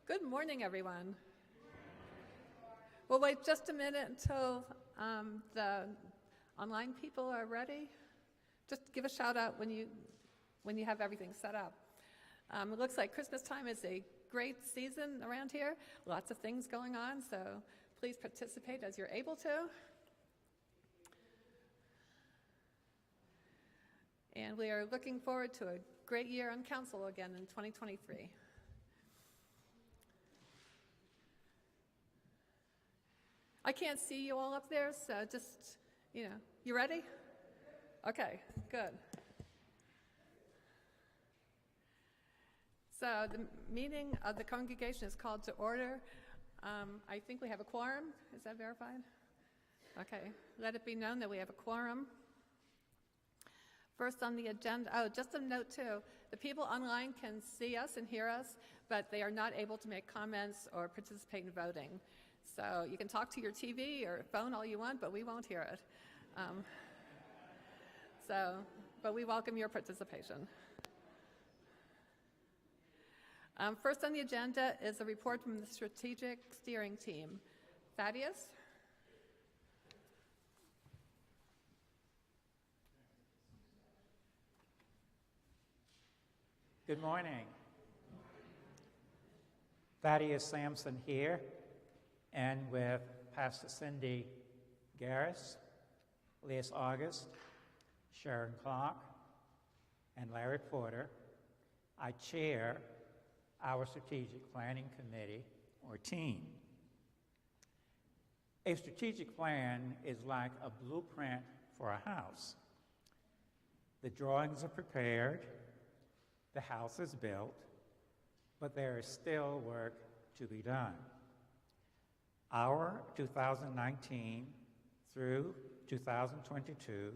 Good morning, everyone. We'll wait just a minute until the online people are ready. Just give a shout out when you have everything set up. It looks like Christmas time is a great season around here. Lots of things going on, so please participate as you're able to. And we are looking forward to a great year on council again in 2023. I can't see you all up there, so just, you ready? Okay, good. So the meeting of the congregation is called to order. I think we have a quorum. Is that verified? Okay, let it be known that we have a quorum. First on the agenda, just a note too, the people online can see us and hear us, but they are not able to make comments or participate in voting. So you can talk to your TV or phone all you want, but we won't hear it. But we welcome your participation. First on the agenda is a report from the Strategic Steering Team. Thaddeus? Good morning. Thaddeus Sampson here, and with Pastor Cindy Garris, Liz August, Sharon Clark, and Larry Porter, I chair our Strategic Planning Committee, or team. A strategic plan is like a blueprint for a house. The drawings are prepared, the house is built, but there is still work to be done. Our 2019 through 2022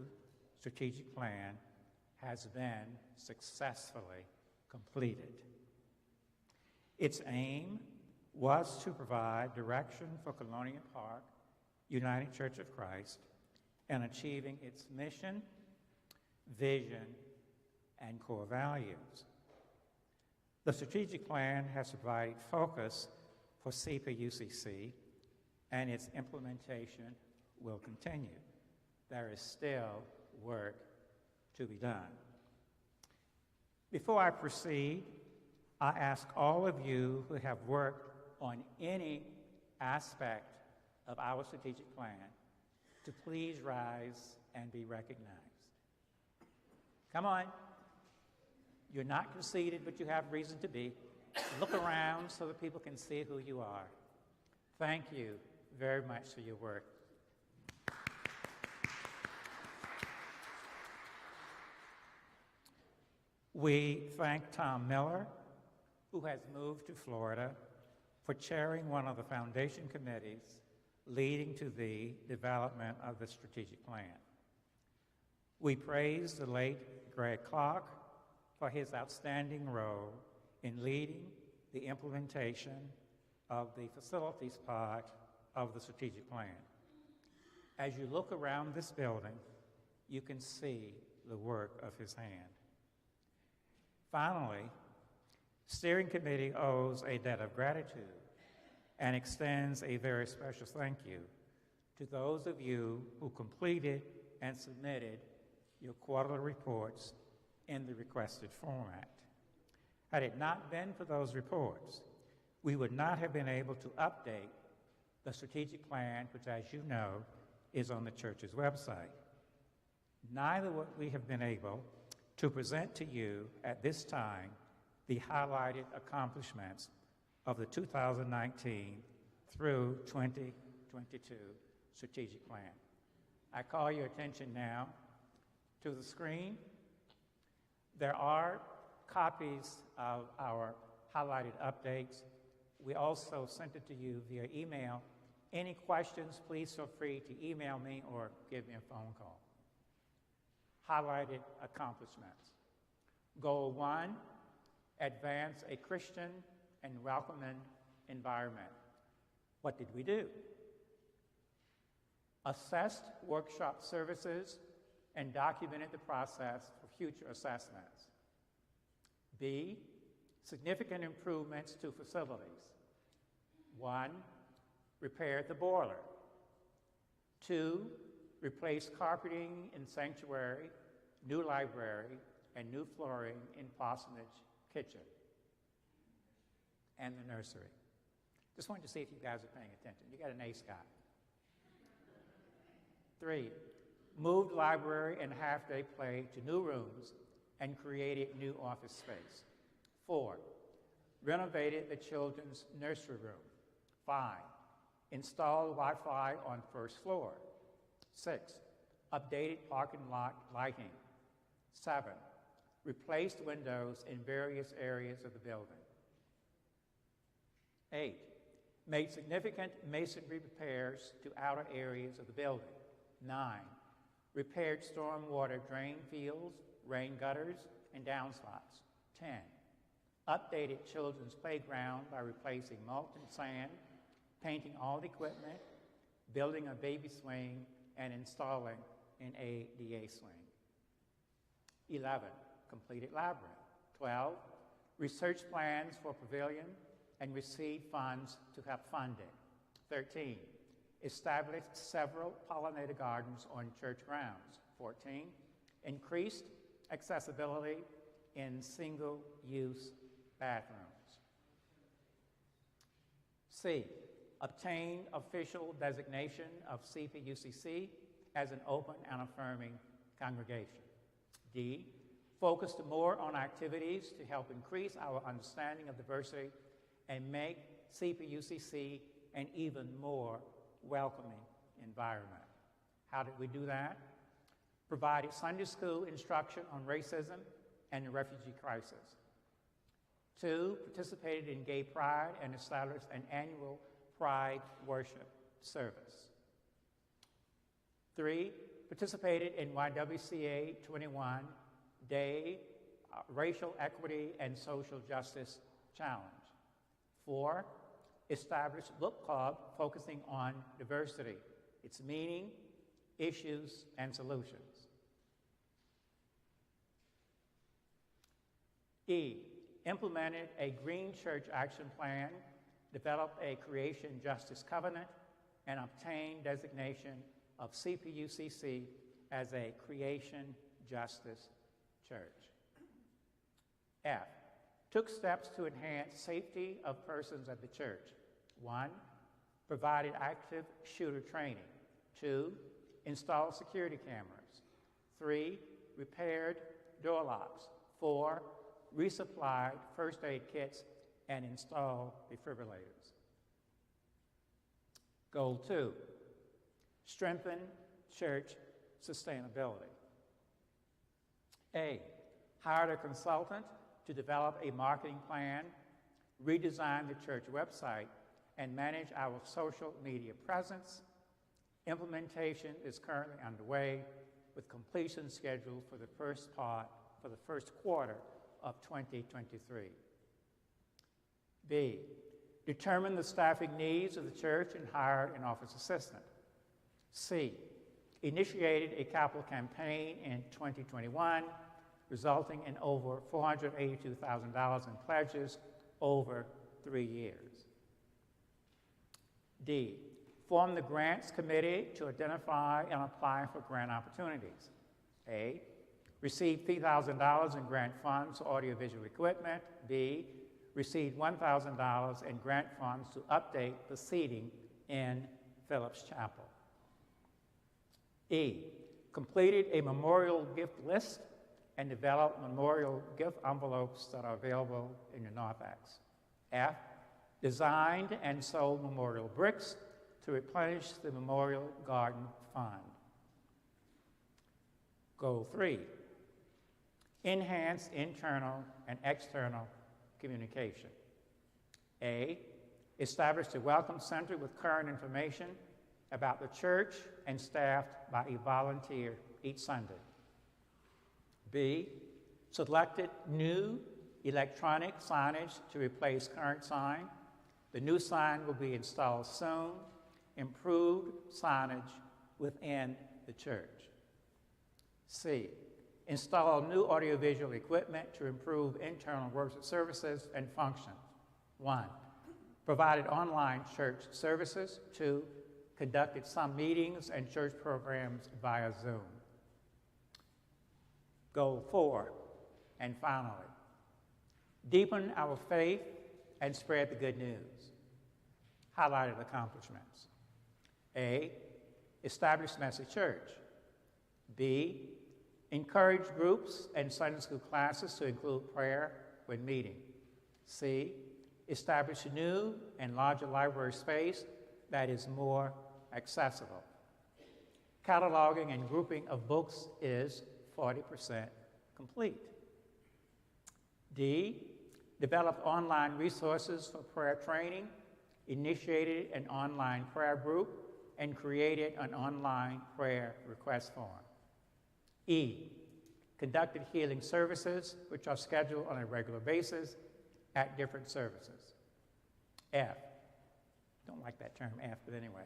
strategic plan has been successfully completed. Its aim was to provide direction for Colonial Park United Church of Christ in achieving its mission, vision, and core values. The strategic plan has provided focus for SEPA UCC, and its implementation will continue. There is still work to be done. Before I proceed, I ask all of you who have worked on any aspect of our strategic plan to please rise and be recognized. Come on. You're not conceited, but you have reason to be. Look around so that people can see who you are. Thank you very much for your work. We thank Tom Miller, who has moved to Florida, for chairing one of the foundation committees leading to the development of the strategic plan. We praise the late Greg Clark for his outstanding role in leading the implementation of the facilities part of the strategic plan. As you look around this building, you can see the work of his hand. Finally, Steering Committee owes a debt of gratitude and extends a very special thank you to those of you who completed and submitted your quarterly reports in the requested format. Had it not been for those reports, we would not have been able to update the strategic plan, which, as you know, is on the church's website. Neither would we have been able to present to you at this time the highlighted accomplishments of the 2019 through 2022 strategic plan. I call your attention now to the screen. There are copies of our highlighted updates. We also sent it to you via email. Any questions, please feel free to email me or give me a phone call. Highlighted accomplishments. Goal 1, advance a Christian and welcoming environment. What did we do? Assessed workshop services and documented the process for future assessments. B, significant improvements to facilities. 1, repair the boiler. 2, replace carpeting in sanctuary, new library, and new flooring in parsonage kitchen and the nursery. Just wanted to see if you guys are paying attention. You got an A, Scott. 3, moved library and half-day play to new rooms and created new office space. 4, renovated the children's nursery room. 5, installed Wi-Fi on first floor. 6, updated parking lot lighting. 7, replaced windows in various areas of the building. 8, made significant masonry repairs to outer areas of the building. 9, repaired stormwater drain fields, rain gutters, and downspouts. 10, updated children's playground by replacing molten sand, painting all the equipment, building a baby swing, and installing an ADA swing. 11, completed labyrinth. 12, research plans for pavilion and received funds to help fund it. 13, established several pollinator gardens on church grounds. 14, increased accessibility in single-use bathrooms. C, obtained official designation of CPUCC as an open and affirming congregation. D, focused more on activities to help increase our understanding of diversity and make CPUCC an even more welcoming environment. How did we do that? Provided Sunday school instruction on racism and the refugee crisis. 2, participated in gay pride and established an annual pride worship service. 3, participated in YWCA 21 Day Racial Equity and Social Justice Challenge. 4, established book club focusing on diversity, its meaning, issues, and solutions. E, implemented a Green Church Action Plan, developed a Creation Justice Covenant, and obtained designation of CPUCC as a Creation Justice Church. F, took steps to enhance safety of persons at the church. 1, provided active shooter training. 2, installed security cameras. 3, repaired door locks. 4, resupplied first aid kits and installed defibrillators. Goal 2, strengthen church sustainability. A, hired a consultant to develop a marketing plan, redesign the church website, and manage our social media presence. Implementation is currently underway with completion scheduled for the first quarter of 2023. B, determine the staffing needs of the church and hired an office assistant. C, initiated a capital campaign in 2021, resulting in over $482,000 in pledges over 3 years. D, formed the grants committee to identify and apply for grant opportunities. A, received $3,000 in grant funds for audiovisual equipment. B, received $1,000 in grant funds to update the seating in Phillips Chapel. E, completed a memorial gift list and developed memorial gift envelopes that are available in your narthex. F, designed and sold memorial bricks to replenish the Memorial Garden Fund. Goal 3, enhance internal and external communication. A, established a welcome center with current information about the church and staffed by a volunteer each Sunday. B, selected new electronic signage to replace current sign. The new sign will be installed soon. Improved signage within the church. C, install new audiovisual equipment to improve internal worship services and functions. 1, provided online church services. 2, conducted some meetings and church programs via Zoom. Goal 4, and finally, deepen our faith and spread the good news. Highlighted accomplishments. A, establish Message Church. B, encourage groups and Sunday school classes to include prayer when meeting. C, establish a new and larger library space that is more accessible. Cataloging and grouping of books is 40% complete. D, develop online resources for prayer training, initiated an online prayer group, and created an online prayer request form. E, conducted healing services, which are scheduled on a regular basis at different services. F, don't like that term F, but anyway,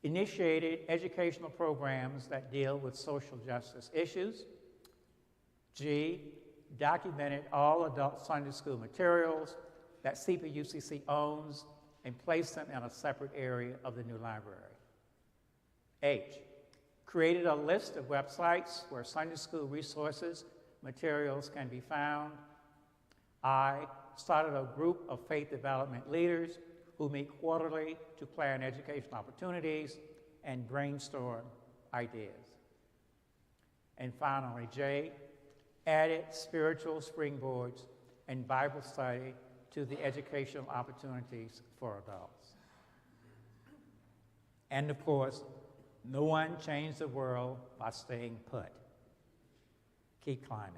initiated educational programs that deal with social justice issues. G, documented all adult Sunday school materials that UCC owns and placed them in a separate area of the new library. H, created a list of websites where Sunday school resources, materials can be found. I, started a group of faith development leaders who meet quarterly to plan educational opportunities and brainstorm ideas. And finally, J, added spiritual springboards and Bible study to the educational opportunities for adults. And of course, no one changed the world by staying put. Keep climbing.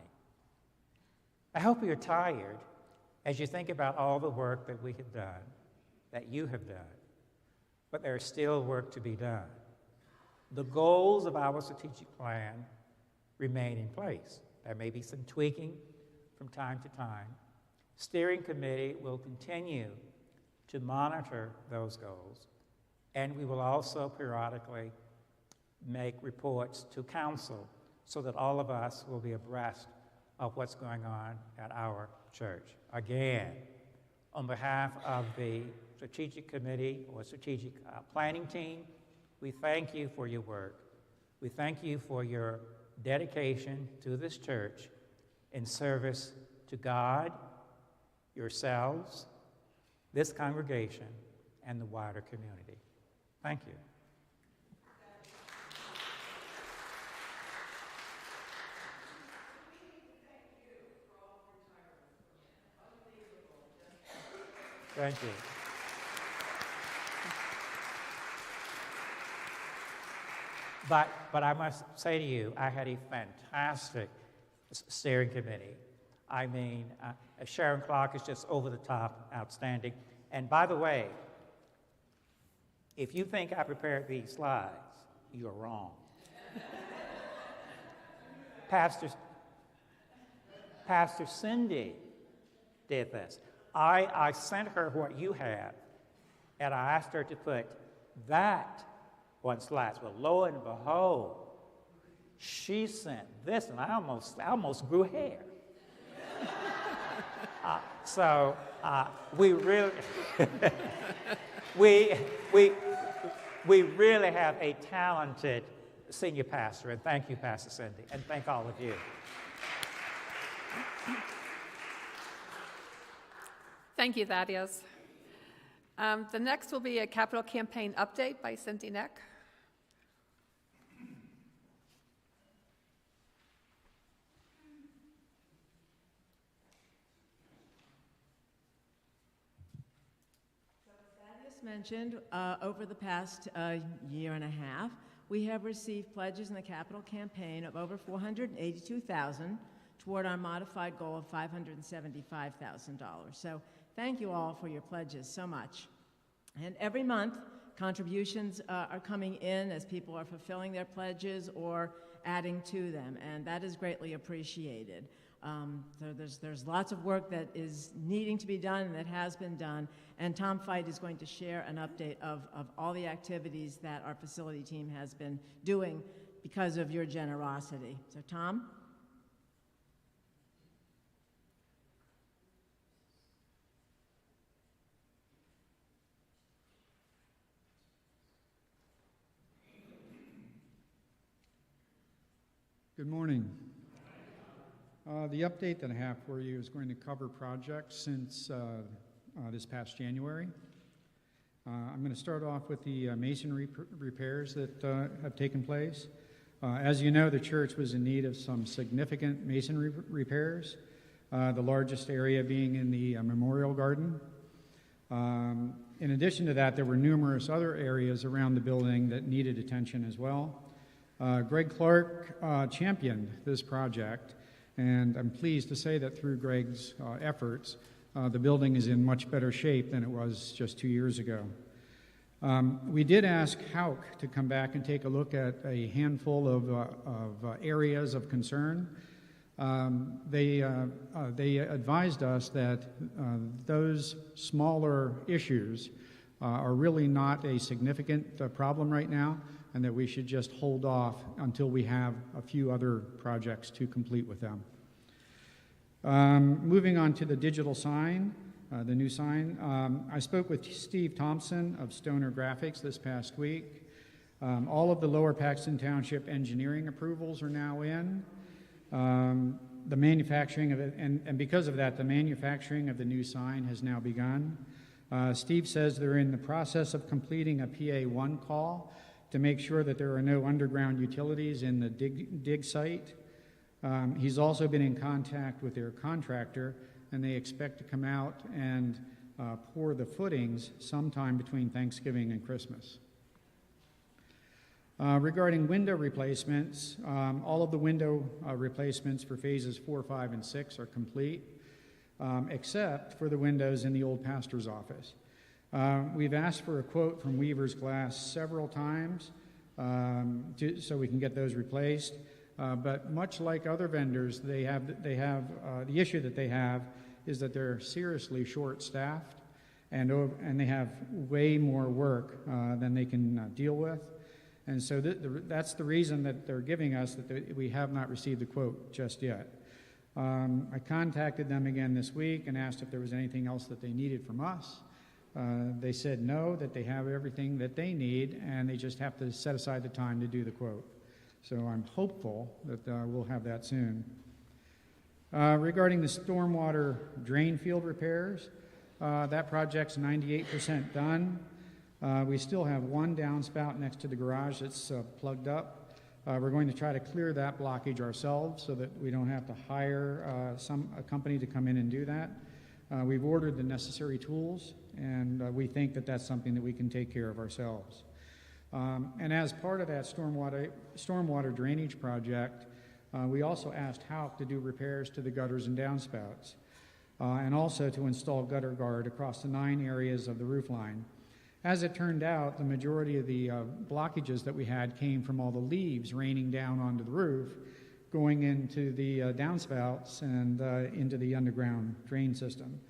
I hope you're tired as you think about all the work that we have done, that you have done, but there's still work to be done. The goals of our strategic plan remain in place. There may be some tweaking from time to time. Steering committee will continue to monitor those goals, and we will also periodically make reports to council so that all of us will be abreast of what's going on at our church. Again, on behalf of the strategic committee or strategic planning team, we thank you for your work. We thank you for your dedication to this church in service to God, yourselves, this congregation, and the wider community. Thank you. Thank you. But I must say to you, I had a fantastic steering committee. I mean, Sharon Clark is just over the top outstanding. And by the way, if you think I prepared these slides, you're wrong. Pastor Cindy did this. I sent her what you have, and I asked her to put that on slides. Well, lo and behold, she sent this, and I almost grew hair. So we really, we really have a talented senior pastor, and thank you, Pastor Cindy, and thank all of you. Thank you, Thaddeus. The next will be a capital campaign update by Cindy Neck. Mentioned, over the past year and a half, we have received pledges in the capital campaign of over $482,000 toward our modified goal of $575,000. So thank you all for your pledges so much. And every month, contributions are coming in as people are fulfilling their pledges or adding to them, and that is greatly appreciated. So there's lots of work that is needing to be done and that has been done, and Tom Fite is going to share an update of all the activities that our facility team has been doing because of your generosity. So Tom? Good morning. The update that I have for you is going to cover projects since this past January. I'm going to start off with the masonry repairs that have taken place. As you know, the church was in need of some significant masonry repairs, the largest area being in the memorial garden. In addition to that, there were numerous other areas around the building that needed attention as well. Greg Clark championed this project, and I'm pleased to say that through Greg's efforts, the building is in much better shape than it was just 2 years ago. We did ask Hauk to come back and take a look at a handful of areas of concern. They advised us that those smaller issues are really not a significant problem right now, and that we should just hold off until we have a few other projects to complete with them. Moving on to the digital sign, the new sign. I spoke with Steve Thompson of Stoner Graphics this past week. All of the Lower Paxton Township engineering approvals are now in. The manufacturing of it, and because of that, the manufacturing of the new sign has now begun. Steve says they're in the process of completing a PA1 call to make sure that there are no underground utilities in the dig site. He's also been in contact with their contractor, and they expect to come out and pour the footings sometime between Thanksgiving and Christmas. Regarding window replacements, all of the window replacements for phases 4, 5, and 6 are complete, except for the windows in the old pastor's office. We've asked for a quote from Weaver's Glass several times so we can get those replaced. But much like other vendors, the issue that they have is that they're seriously short-staffed, and they have way more work than they can deal with. And so that's the reason that they're giving us that we have not received the quote just yet. I contacted them again this week and asked if there was anything else that they needed from us. They said no, that they have everything that they need, and they just have to set aside the time to do the quote. So I'm hopeful that we'll have that soon. Regarding the stormwater drain field repairs, that project's 98% done. We still have one downspout next to the garage that's plugged up. We're going to try to clear that blockage ourselves so that we don't have to hire a company to come in and do that. We've ordered the necessary tools, and we think that that's something that we can take care of ourselves. And as part of that stormwater drainage project, we also asked Hauk to do repairs to the gutters and downspouts, and also to install gutter guard across the 9 areas of the roof line. As it turned out, the majority of the blockages that we had came from all the leaves raining down onto the roof, going into the downspouts and into the underground drain system.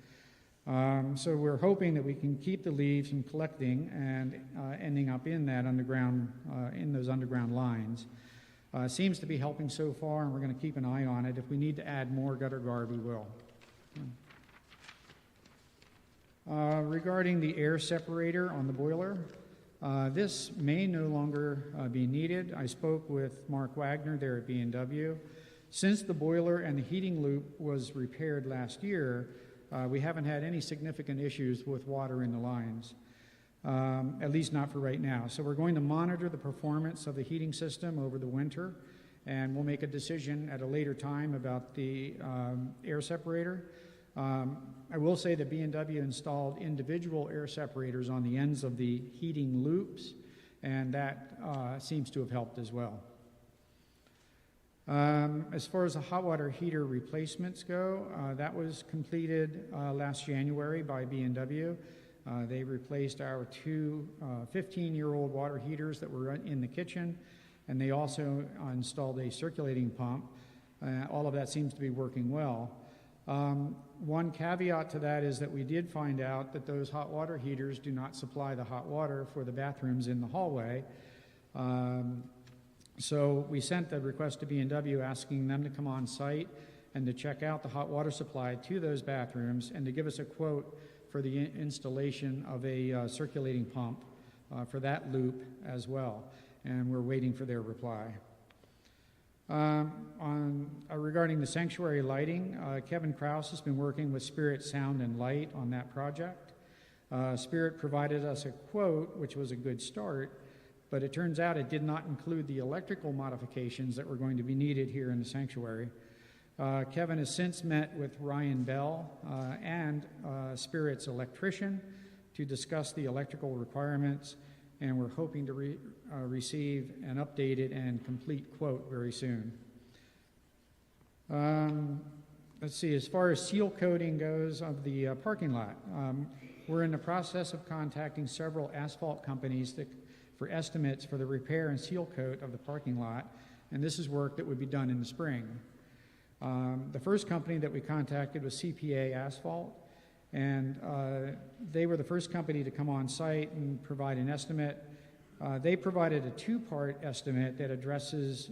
So we're hoping that we can keep the leaves from collecting and ending up in that underground, in those underground lines. Seems to be helping so far, and we're going to keep an eye on it. If we need to add more gutter guard, we will. Regarding the air separator on the boiler, this may no longer be needed. I spoke with Mark Wagner there at B&W. Since the boiler and the heating loop was repaired last year, we haven't had any significant issues with water in the lines, at least not for right now. So we're going to monitor the performance of the heating system over the winter, and we'll make a decision at a later time about the air separator. I will say that B&W installed individual air separators on the ends of the heating loops, and that seems to have helped as well. As far as the hot water heater replacements go, that was completed last January by B&W. They replaced our 2 15-year-old water heaters that were in the kitchen, and they also installed a circulating pump. All of that seems to be working well. One caveat to that is that we did find out that those hot water heaters do not supply the hot water for the bathrooms in the hallway. So we sent the request to B&W asking them to come on site and to check out the hot water supply to those bathrooms and to give us a quote for the installation of a circulating pump for that loop as well. And we're waiting for their reply. Regarding the sanctuary lighting, Kevin Krause has been working with Spirit Sound and Light on that project. Spirit provided us a quote, which was a good start, but it turns out it did not include the electrical modifications that were going to be needed here in the sanctuary. Kevin has since met with Ryan Bell and Spirit's electrician to discuss the electrical requirements, and we're hoping to receive an updated and complete quote very soon. Let's see, as far as seal coating goes of the parking lot, we're in the process of contacting several asphalt companies for estimates for the repair and seal coat of the parking lot, and this is work that would be done in the spring. The first company that we contacted was CPA Asphalt, and they were the first company to come on site and provide an estimate. They provided a two-part estimate that addresses,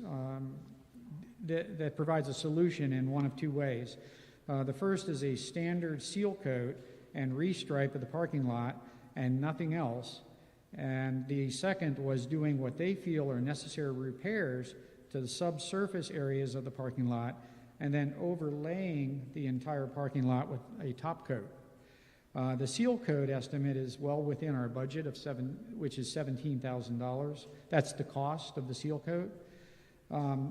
that provides a solution in one of two ways. The first is a standard seal coat and restripe of the parking lot and nothing else. And the second was doing what they feel are necessary repairs to the subsurface areas of the parking lot and then overlaying the entire parking lot with a top coat. The seal coat estimate is well within our budget of which is $17,000. That's the cost of the seal coat.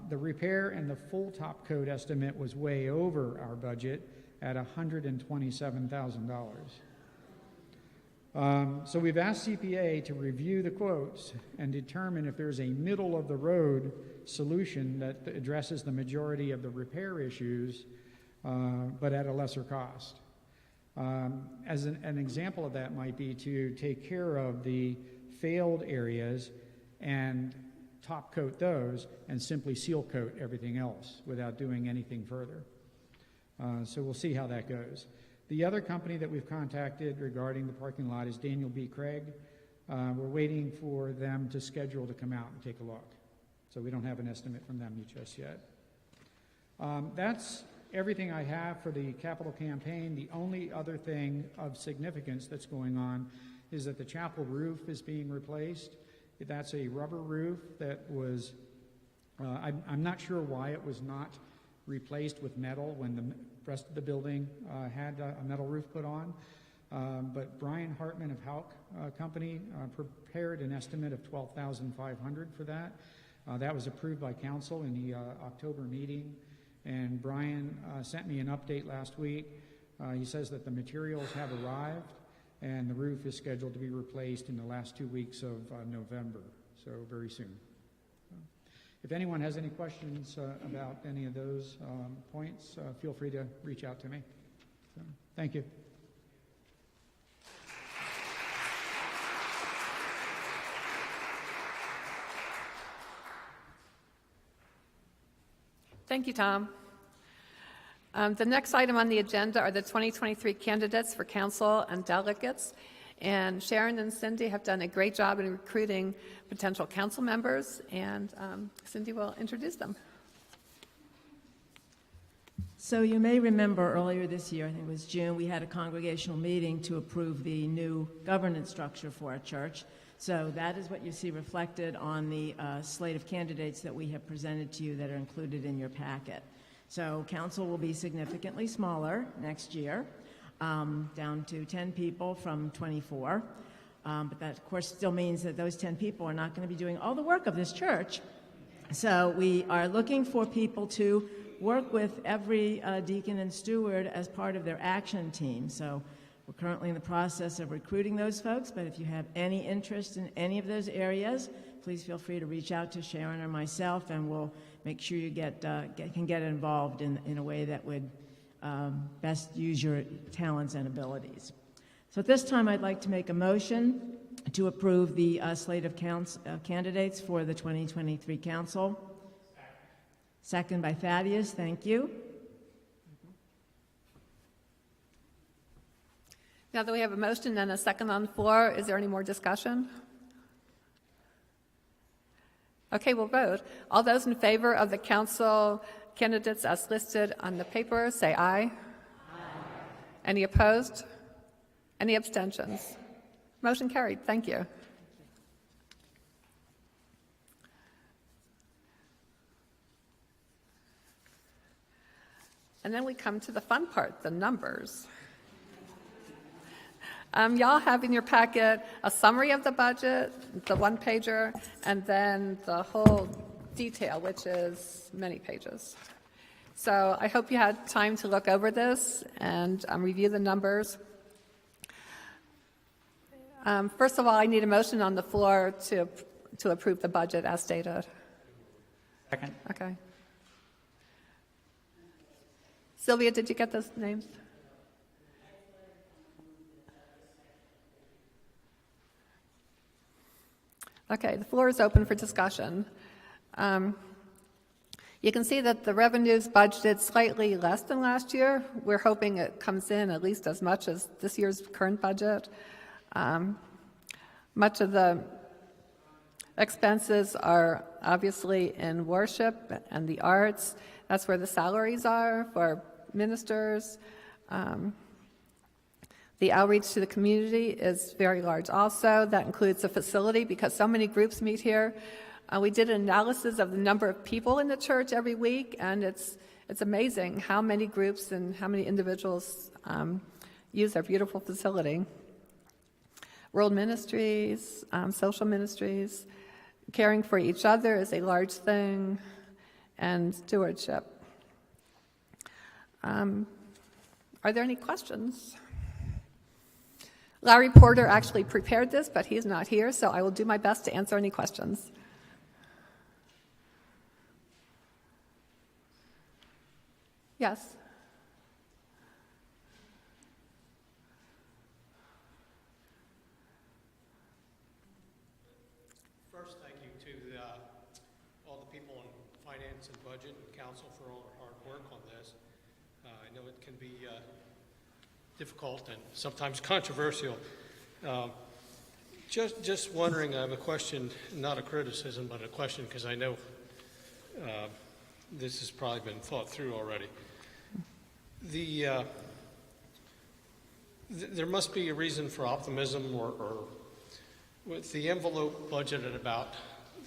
The repair and the full top coat estimate was way over our budget at $127,000. So we've asked CPA to review the quotes and determine if there's a middle-of-the-road solution that addresses the majority of the repair issues, but at a lesser cost. As an example of that might be to take care of the failed areas and top coat those and simply seal coat everything else without doing anything further. So we'll see how that goes. The other company that we've contacted regarding the parking lot is Daniel B. Craig. We're waiting for them to schedule to come out and take a look. So we don't have an estimate from them just yet. That's everything I have for the capital campaign. The only other thing of significance that's going on is that the chapel roof is being replaced. That's a rubber roof that was, I'm not sure why it was not replaced with metal when the rest of the building had a metal roof put on. But Brian Hartman of Houck Company prepared an estimate of $12,500 for that. That was approved by council in the October meeting. And Brian sent me an update last week. He says that the materials have arrived and the roof is scheduled to be replaced in the last 2 weeks of November, so very soon. If anyone has any questions about any of those points, feel free to reach out to me. So, thank you. Thank you, Tom. The next item on the agenda are the 2023 candidates for council and delegates. And Sharon and Cindy have done a great job in recruiting potential council members, and Cindy will introduce them. So you may remember earlier this year, I think it was June, we had a congregational meeting to approve the new governance structure for our church. So that is what you see reflected on the slate of candidates that we have presented to you that are included in your packet. So council will be significantly smaller next year, down to 10 people from 24. But that, of course, still means that those 10 people are not going to be doing all the work of this church. So we are looking for people to work with every deacon and steward as part of their action team. So we're currently in the process of recruiting those folks, but if you have any interest in any of those areas, please feel free to reach out to Sharon or myself, and we'll make sure you can get involved in a way that would best use your talents and abilities. So at this time, I'd like to make a motion to approve the slate of candidates for the 2023 council. Second by Thaddeus, thank you. Now that we have a motion and a second on the floor, is there any more discussion? Okay, we'll vote. All those in favor of the council candidates as listed on the paper, say aye. Aye. Any opposed? Any abstentions? Motion carried. Thank you. And then we come to the fun part, the numbers. Y'all have in your packet a summary of the budget, the one-pager, and then the whole detail, which is many pages. So I hope you had time to look over this and review the numbers. First of all, I need a motion on the floor to approve the budget as stated. Second. Okay. Sylvia, did you get those names? Okay, the floor is open for discussion. You can see that the revenues budgeted slightly less than last year. We're hoping it comes in at least as much as this year's current budget. Much of the expenses are obviously in worship and the arts. That's where the salaries are for ministers. The outreach to the community is very large also. That includes the facility because so many groups meet here. We did an analysis of the number of people in the church every week, and it's amazing how many groups and how many individuals use our beautiful facility. World ministries, social ministries, caring for each other is a large thing, and stewardship. Are there any questions? Larry Porter actually prepared this, but he's not here, so I will do my best to answer any questions. Yes? First, thank you to all the people in finance and budget and council for all their hard work on this. I know it can be difficult and sometimes controversial. Just wondering, I have a question, not a criticism, but a question, because I know this has probably been thought through already. There must be a reason for optimism, or with the envelope budget at about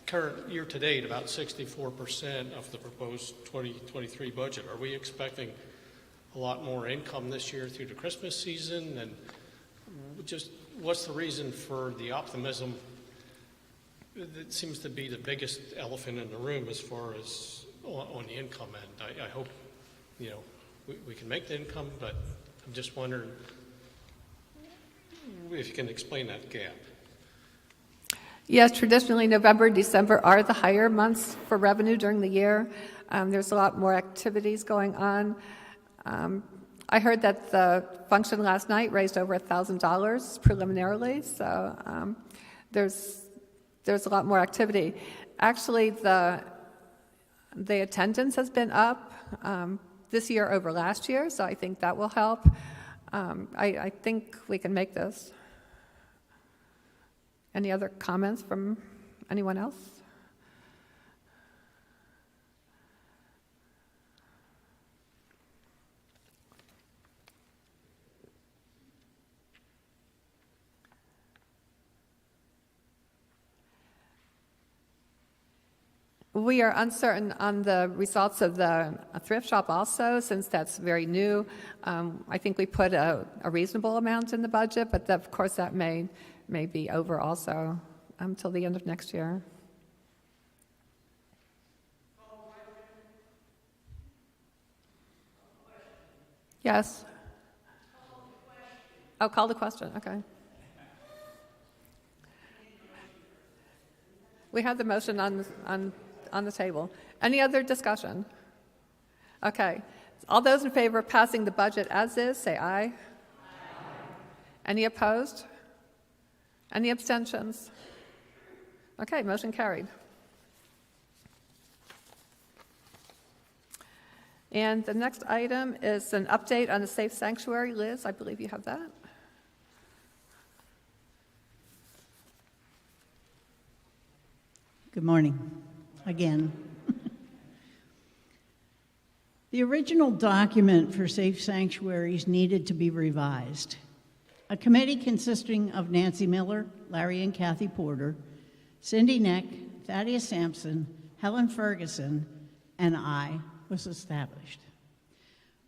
current year to date, about 64% of the proposed 2023 budget. Are we expecting a lot more income this year through the Christmas season? And just what's the reason for the optimism? It seems to be the biggest elephant in the room as far as on the income end. I hope, we can make the income, but I'm just wondering if you can explain that gap. Yes, traditionally November and December are the higher months for revenue during the year. There's a lot more activities going on. I heard that the function last night raised over $1,000 preliminarily, so there's a lot more activity. Actually, the attendance has been up this year over last year, so I think that will help. I think we can make this. Any other comments from anyone else? We are uncertain on the results of the thrift shop also, since that's very new. I think we put a reasonable amount in the budget, but of course that may be over also until the end of next year. Yes? Oh, call the question, okay. We have the motion on the table. Any other discussion? Okay. All those in favor of passing the budget as is, say aye. Aye. Any opposed? Any abstentions? Okay, motion carried. And the next item is an update on the Safe Sanctuary. Liz, I believe you have that. Good morning, again. The original document for safe sanctuaries needed to be revised. A committee consisting of Nancy Miller, Larry and Kathy Porter, Cindy Neck, Thaddeus Sampson, Helen Ferguson, and I was established.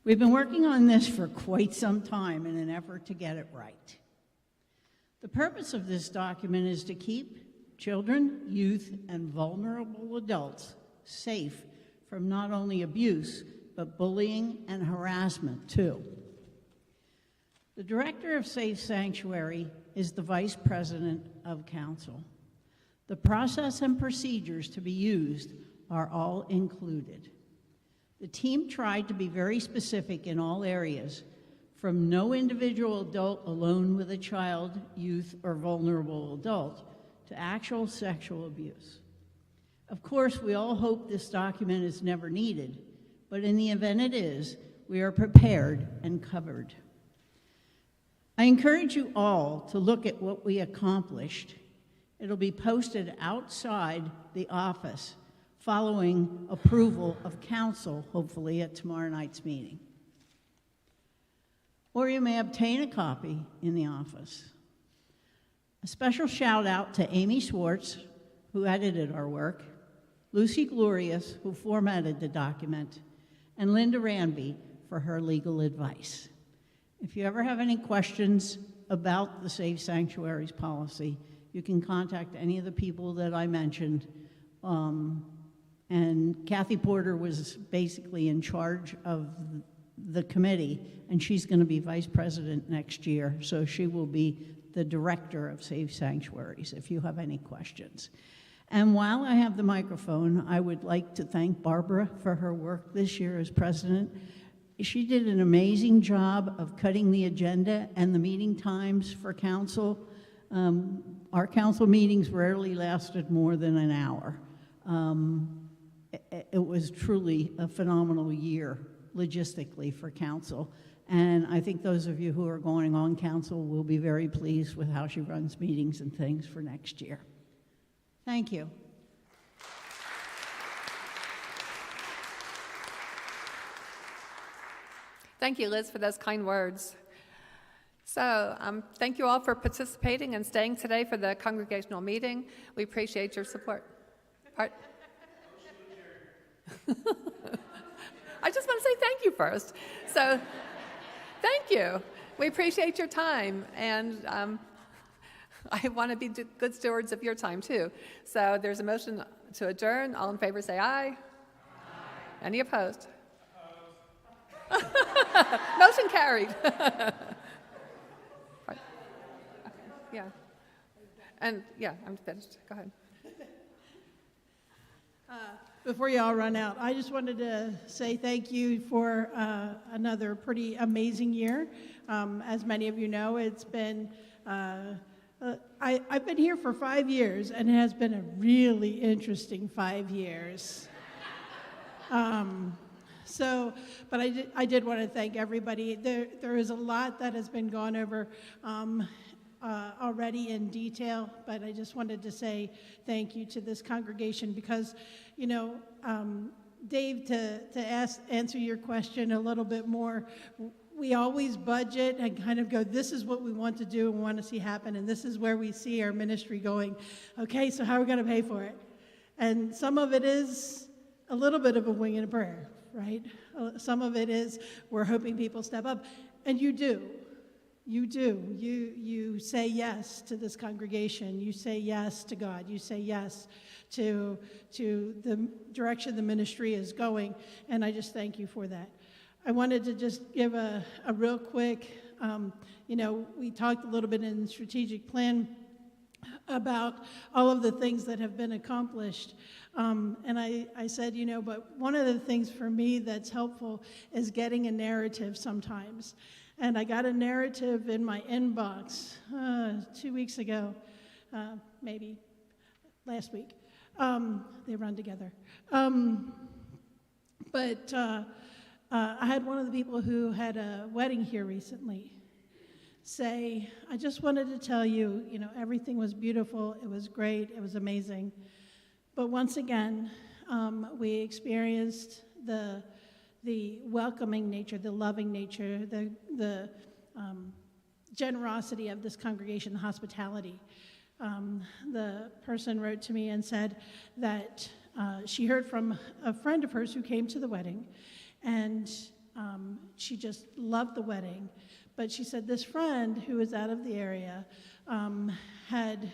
We've been working on this for quite some time in an effort to get it right. The purpose of this document is to keep children, youth, and vulnerable adults safe from not only abuse, but bullying and harassment too. The director of Safe Sanctuary is the vice president of council. The process and procedures to be used are all included. The team tried to be very specific in all areas, from no individual adult alone with a child, youth, or vulnerable adult, to actual sexual abuse. Of course, we all hope this document is never needed, but in the event it is, we are prepared and covered. I encourage you all to look at what we accomplished. It'll be posted outside the office following approval of council, hopefully at tomorrow night's meeting. Or you may obtain a copy in the office. A special shout out to Amy Schwartz, who edited our work, Lucy Glorious, who formatted the document, and Linda Ranby for her legal advice. If you ever have any questions about the Safe Sanctuaries policy, you can contact any of the people that I mentioned. And Kathy Porter was basically in charge of the committee, and she's going to be vice president next year, so she will be the director of Safe Sanctuaries if you have any questions. And while I have the microphone, I would like to thank Barbara for her work this year as president. She did an amazing job of cutting the agenda and the meeting times for council. Our council meetings rarely lasted more than an hour. It was truly a phenomenal year logistically for council. And I think those of you who are going on council will be very pleased with how she runs meetings and things for next year. Thank you. Thank you, Liz, for those kind words. So thank you all for participating and staying today for the congregational meeting. We appreciate your support. I just want to say thank you first. So thank you. We appreciate your time, and I want to be good stewards of your time too. So there's a motion to adjourn. All in favor say aye. Aye. Any opposed? Motion carried. Right. Okay. Yeah. And yeah, I'm finished. Go ahead. Before you all run out, I just wanted to say thank you for another pretty amazing year. As many of you know, it's been, I've been here for 5 years, and it has been a really interesting 5 years. But I did want to thank everybody. There is a lot that has been gone over already in detail, but I just wanted to say thank you to this congregation because, you know, Dave, to answer your question a little bit more, we always budget and kind of go, this is what we want to do and want to see happen, and this is where we see our ministry going. Okay, so how are we going to pay for it? And some of it is a little bit of a wing and a prayer, right? Some of it is we're hoping people step up, and you do. You do. You say yes to this congregation. You say yes to God. You say yes to the direction the ministry is going, and I just thank you for that. I wanted to just give a real quick, you know, we talked a little bit in the strategic plan about all of the things that have been accomplished. And I said, you know, but one of the things for me that's helpful is getting a narrative sometimes. And I got a narrative in my inbox 2 weeks ago, maybe last week. They run together. But I had one of the people who had a wedding here recently say, I just wanted to tell you, you know, everything was beautiful, it was great, it was amazing. But once again, we experienced the welcoming nature, the loving nature, the generosity of this congregation, the hospitality. The person wrote to me and said that she heard from a friend of hers who came to the wedding, and she just loved the wedding. But she said this friend who was out of the area had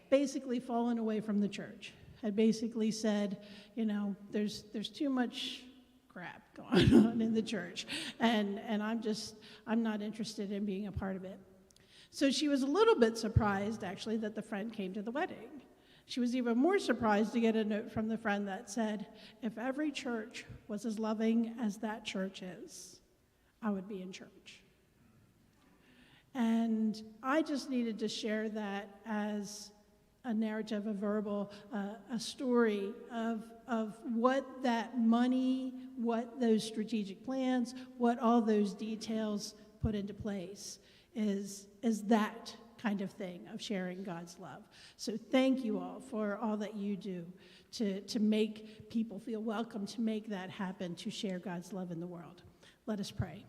basically fallen away from the church, had basically said, you know, there's too much crap going on in the church, and I'm not interested in being a part of it. So she was a little bit surprised, actually, that the friend came to the wedding. She was even more surprised to get a note from the friend that said, if every church was as loving as that church is, I would be in church. And I just needed to share that as a narrative, a verbal, a story of what that money, what those strategic plans, what all those details put into place is that kind of thing of sharing God's love. So thank you all for all that you do to make people feel welcome, to make that happen, to share God's love in the world. Let us pray.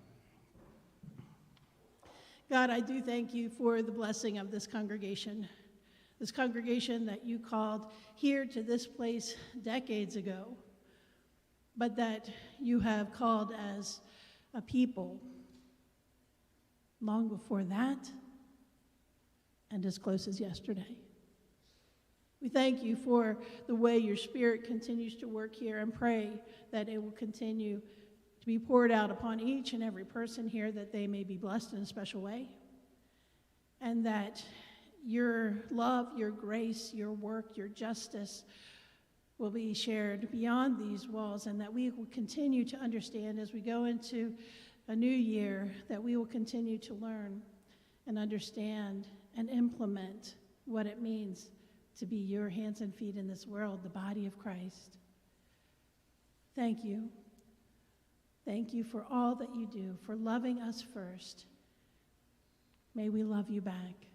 God, I do thank you for the blessing of this congregation that you called here to this place decades ago, but that you have called as a people long before that and as close as yesterday. We thank you for the way your Spirit continues to work here, and pray that it will continue to be poured out upon each and every person here, that they may be blessed in a special way, and that your love, your grace, your work, your justice will be shared beyond these walls, and that we will continue to understand as we go into a new year, that we will continue to learn and understand and implement what it means to be your hands and feet in this world, the body of Christ. Thank you. Thank you for all that you do, for loving us first. May we love you back.